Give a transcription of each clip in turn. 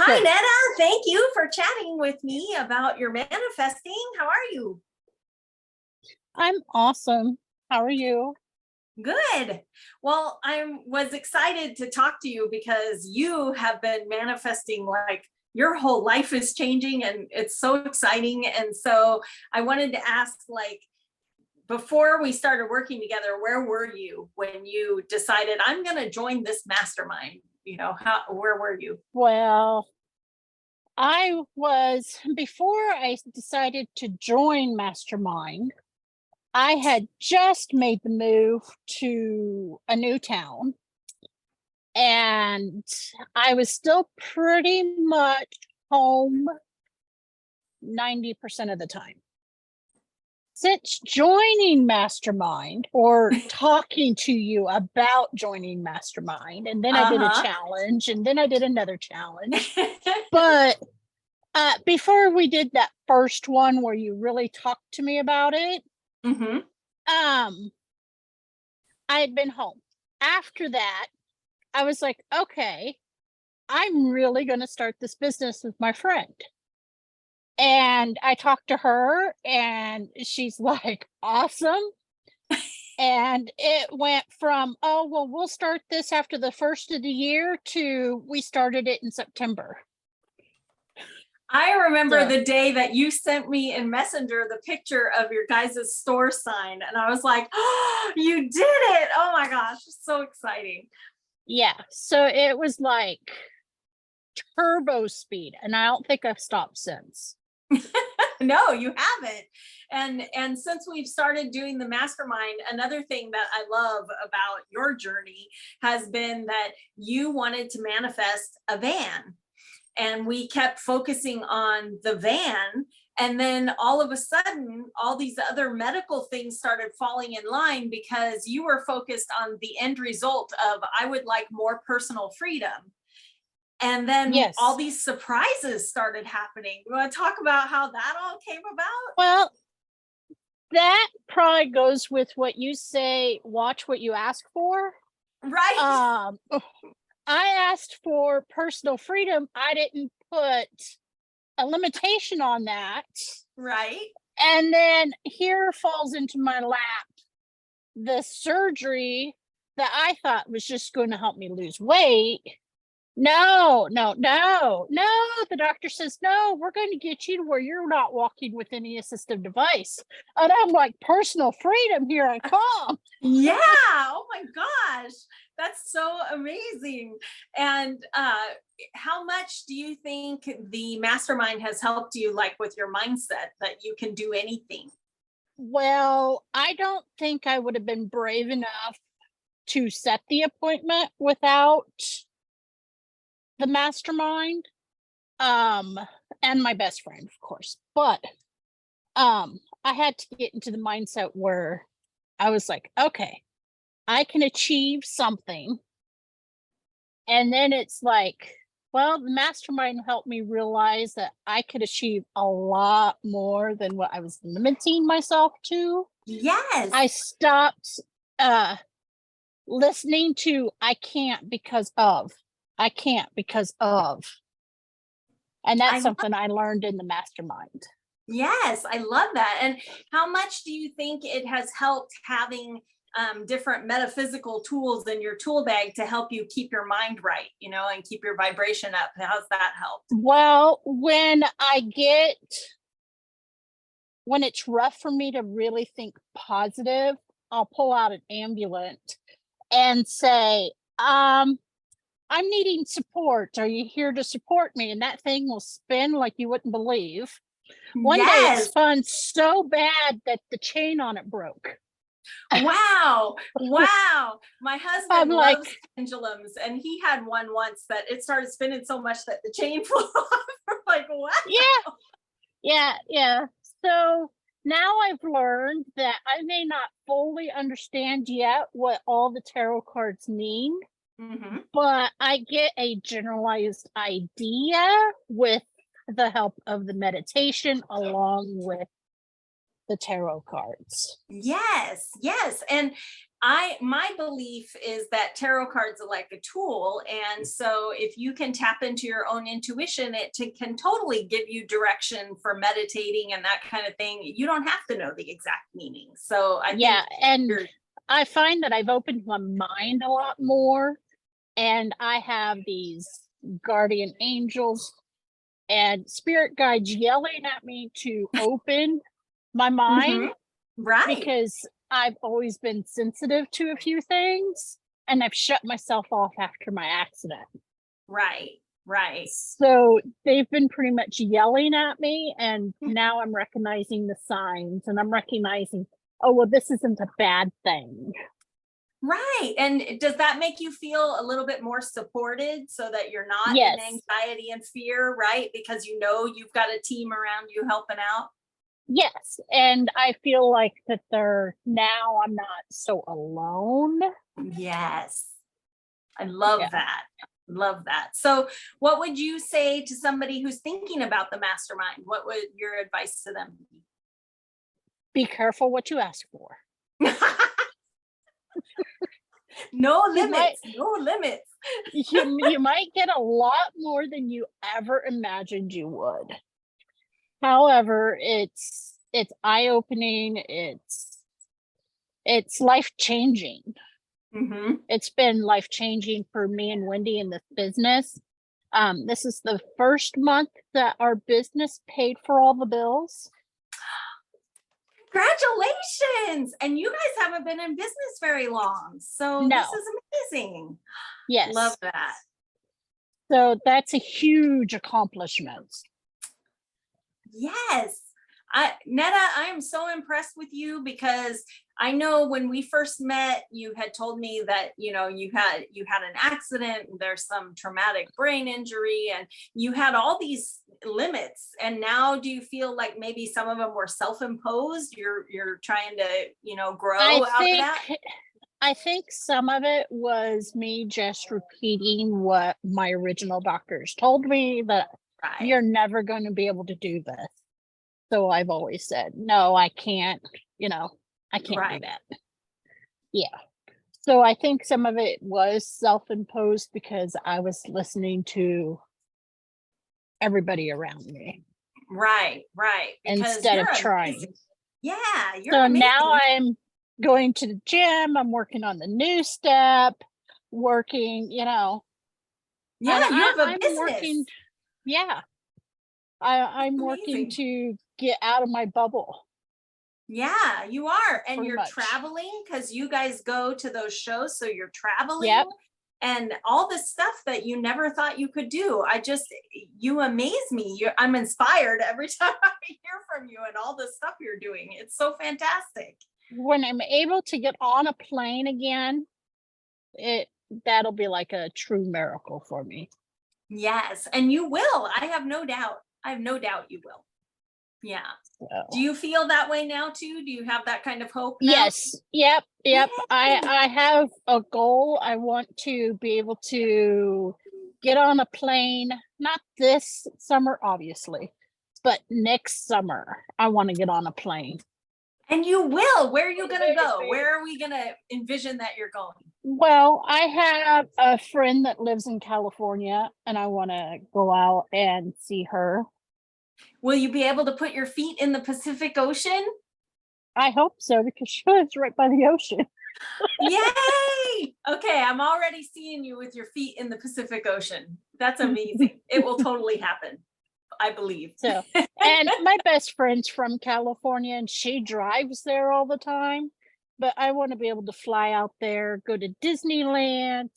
Hi, Good. Netta. Thank you for chatting with me about your manifesting. How are you? I'm awesome. How are you? Good. Well, I was excited to talk to you because you have been manifesting like your whole life is changing and it's so exciting. And so I wanted to ask, like, before we started working together, where were you when you decided I'm going to join this mastermind? Where were you? Well, before I decided to join Mastermind, I had just made the move to a new town and I was still pretty much home 90% of the time. Since joining Mastermind or talking to you about joining Mastermind, and then I did a challenge, and then I did another challenge. But before we did that first one where you really talked to me about it, I had been home. After that, I was like, okay, I'm really going to start this business with my friend. And I talked to her and she's like, awesome. And it went from, oh, well, we'll start this after the first of the year to we started it in September. I remember the day that you sent me in Messenger the picture of your guys' store sign, and I was like, oh, you did it. Oh my gosh, so exciting. Yeah, so it was like turbo speed, and I don't think I've stopped since. No, you haven't. And since we've started doing the mastermind, another thing that I love about your journey has been that you wanted to manifest a van. And we kept focusing on the van. And then all of a sudden, all these other medical things started falling in line because you were focused on the end result of, I would like more personal freedom. And then all these surprises started happening. You want to talk about how that all came about? Well, that probably goes with what you say, watch what you ask for. Right. I asked for personal freedom. I didn't put a limitation on that. Right. And then here falls into my lap the surgery that I thought was just going to help me lose weight. No. The doctor says, no, we're going to get you to where you're not walking with any assistive device. And I'm like, personal freedom, here I come. Yeah. Oh my gosh. That's so amazing. And how much do you think the mastermind has helped you, like with your mindset that you can do anything? Well, I don't think I would have been brave enough to set the appointment without the mastermind, and my best friend, of course. But I had to get into the mindset where I was like, okay, I can achieve something. And then it's like, well, the mastermind helped me realize that I could achieve a lot more than what I was limiting myself to. Yes. I stopped listening to I can't because of. And that's something I learned in the mastermind. Yes, I love that. And how much do you think it has helped having different metaphysical tools in your tool bag to help you keep your mind right, and keep your vibration up? How's that helped? Well, when it's rough for me to really think positive, I'll pull out an amulet and say, I'm needing support. Are you here to support me? And that thing will spin like you wouldn't believe. One day it spun so bad that the chain on it broke. Wow. My husband loves pendulums, and he had one once that it started spinning so much that the chain flew off. Like, what? Yeah. So now I've learned that I may not fully understand yet what all the tarot cards mean, but I get a generalized idea with the help of the meditation along with the tarot cards. Yes. And my belief is that tarot cards are like a tool. And so if you can tap into your own intuition, can totally give you direction for meditating and that kind of thing. You don't have to know the exact meaning. So I Yeah, think and I find that I've opened my mind a lot more, and I have these guardian angels and spirit guides yelling at me to open my mind, right. because I've always been sensitive to a few things, and I've shut myself off after my accident. Right. So they've been pretty much yelling at me, and now I'm recognizing the signs, and I'm recognizing, oh, well, this isn't a bad thing. Right. And does that make you feel a little bit more supported so that you're not Yes. in anxiety and fear, right? Because you know you've got a team around you helping out. Yes, and I feel like that now I'm not so alone. Yes. I love that. Love that. So what would you say to somebody who's thinking about the mastermind? What would your advice to them be? Be careful what you ask for. No limits. No limits. You might get a lot more than you ever imagined you would. However, it's eye-opening, it's life-changing. It's been life-changing for me and Wendy in this business. This is the first month that our business paid for all the bills. Congratulations. And you guys haven't been in business very long. So No. This is amazing. Yes. Love that. So that's a huge accomplishment. Yes. Netta, I am so impressed with you, because I know when we first met, you had told me that, you had an accident, and there's some traumatic brain injury, and you had all these limits. And now do you feel like maybe some of them were self-imposed? You're trying to, grow out of that? I think some of it was me just repeating what my original doctors told me, that you're never going to be able to do this. So I've always said, no, I can't, I can't do that. Yeah. So I think some of it was self-imposed because I was listening to everybody around me. Right. Instead of trying. Yeah. So now I'm going to the gym. I'm working on the new step, working, Yeah, you have a business. I'm working to get out of my bubble. Yeah, you are. And you're much. Traveling, because you guys go to those shows. So you're traveling. Yep. And all the stuff that you never thought you could do. You amaze me. I'm inspired every time I hear from you and all the stuff you're doing. It's so fantastic. When I'm able to get on a plane again, that'll be like a true miracle for me. Yes, and you will. I have no doubt you will. Yeah. So. Do you feel that way now too? Do you have that kind of hope now? Yes. Yep. I have a goal. I want to be able to get on a plane, not this summer, obviously, but next summer, I want to get on a plane. And you will. Where are you going to go? Where are we going to envision that you're going? Well, I have a friend that lives in California, and I want to go out and see her. Will you be able to put your feet in the Pacific Ocean? I hope so, because she lives right by the ocean. Yay! Okay, I'm already seeing you with your feet in the Pacific Ocean. That's amazing. It will totally happen, I believe. So, and my best friend's from California, and she drives there all the time. But I want to be able to fly out there, go to Disneyland,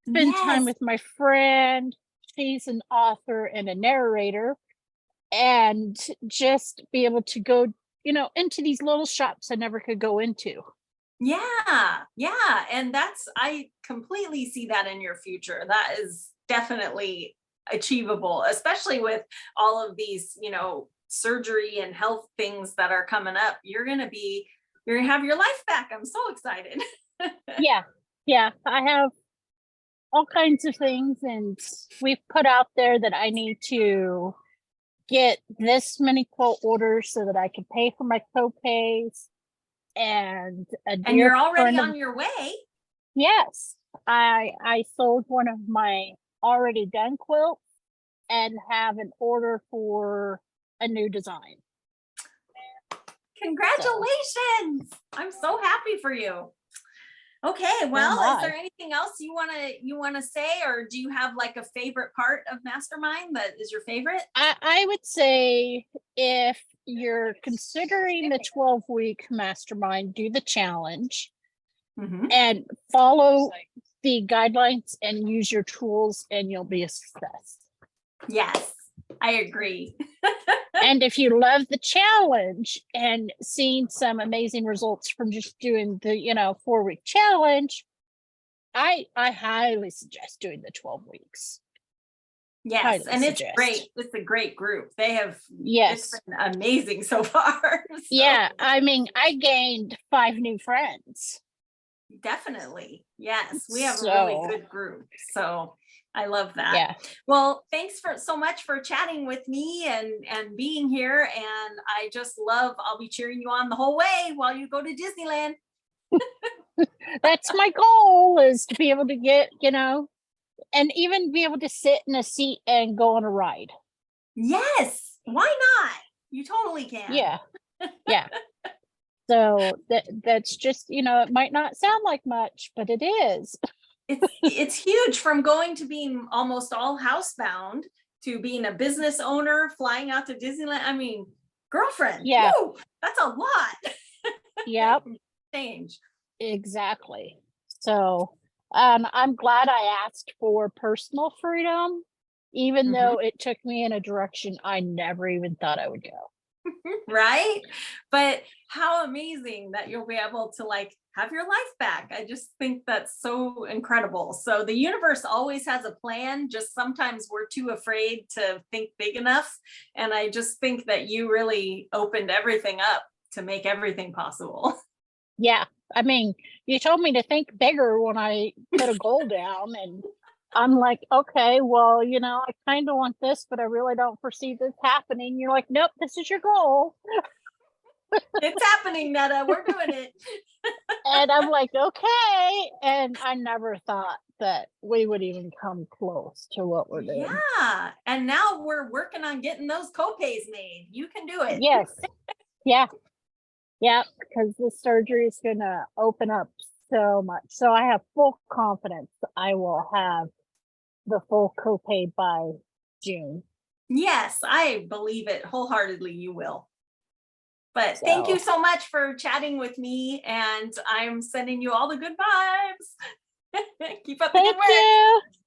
spend time with my friend. She's an author and a narrator. And just be able to go, into these little shops I never could go into. Yeah. And I completely see that in your future. That is definitely achievable, especially with all of these, surgery and health things that are coming up. You're going to have your life back. I'm so excited. Yeah. I have all kinds of things, and we've put out there that I need to get this many quote orders so that I can pay for my co-pays. and a And dear you're already friend of, on your way. yes, I sold one of my already done quilts and have an order for a new design. Congratulations. I'm so happy for you. Okay, well, is there anything else you want to say, or do you have like a favorite part of Mastermind that is your favorite? I would say if you're considering the 12-week mastermind, do the challenge and follow the guidelines and use your tools, and you'll be a success. Yes, I agree. And if you love the challenge and seeing some amazing results from just doing the 4-week challenge, I highly suggest doing the 12 weeks. Yes, and it's great. It's a great group. They have, yes, it's been amazing so far. So. Yeah, I mean, I gained 5 new friends. Definitely. Yes, we have a really good group. So I love that. Yeah. Well, thanks so much for chatting with me and being here. And I just love, I'll be cheering you on the whole way while you go to Disneyland. That's my goal, is to be able to get, and even be able to sit in a seat and go on a ride. Yes. Why not? You totally can. Yeah. Yeah. So that's just, it might not sound like much, but it is. It's huge, from going to being almost all housebound to being a business owner, flying out to Disneyland. I mean, girlfriend, yeah, whoa, that's a lot. Yep. Change. Exactly. So I'm glad I asked for personal freedom, even though it took me in a direction I never even thought I would go. Right? But how amazing that you'll be able to like have your life back. I just think that's so incredible. So the universe always has a plan. Just sometimes we're too afraid to think big enough. And I just think that you really opened everything up to make everything possible. Yeah. I mean, you told me to think bigger when I put a goal down, and I'm like, okay, well, I kind of want this, but I really don't foresee this happening. You're like, nope, this is your goal. It's happening, Netta. We're doing it. And I'm like, okay. And I never thought that we would even come close to what we're doing. Yeah. And now we're working on getting those copays made. You can do it. Yes. Yeah. Yeah. Because the surgery is going to open up so much. So I have full confidence I will have the full copay by June. Yes, I believe it wholeheartedly. You will. But thank you so much for chatting with me, and I'm sending you all the good vibes. Keep up the good work. Thank you.